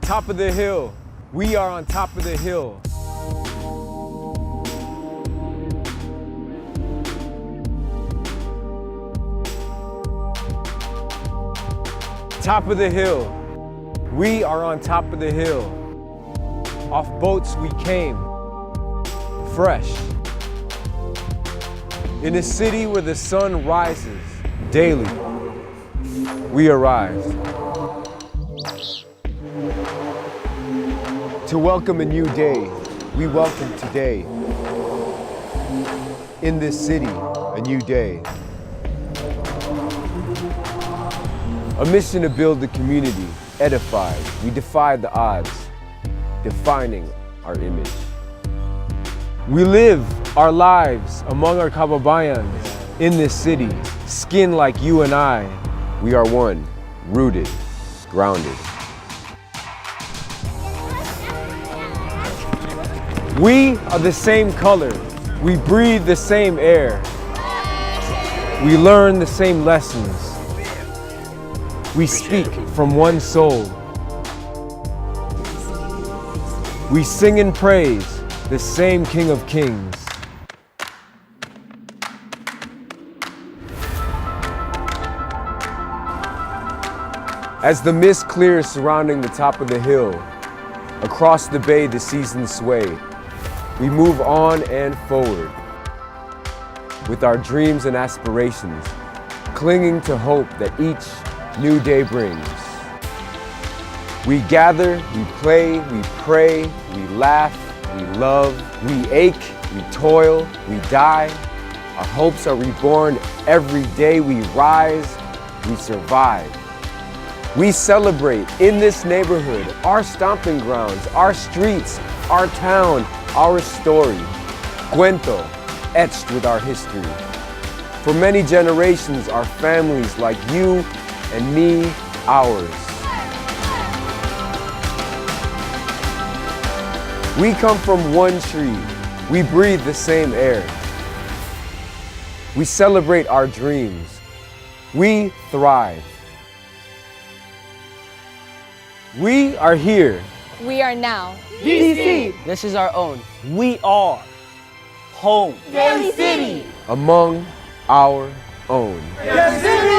Top of the hill. We are on top of the hill. Top of the hill. We are on top of the hill. Off boats we came, fresh. In a city where the sun rises daily, we arrived. To welcome a new day, we welcome today. In this city, a new day. A mission to build the community, edified. We defied the odds, defining our image. We live our lives among our kababayans in this city, skin like you and I. We are one, rooted, grounded. We are the same color. We breathe the same air. We learn the same lessons. We speak from one soul. We sing and praise the same King of Kings. As the mist clears surrounding the top of the hill, across the bay the seasons sway. We move on and forward with our dreams and aspirations, clinging to hope that each new day brings. We gather, we play, we pray, we laugh, we love, we ache, we toil, we die. Our hopes are reborn every day. We rise, we survive. We celebrate in this neighborhood, our stomping grounds, our streets, our town, our story. Cuento, etched with our history. For many generations, our families like you and me, ours. We come from one tree. We breathe the same air. We celebrate our dreams. We thrive. We are here. We are now. DC! This is our own. We are home. Daly City! Among our own. City!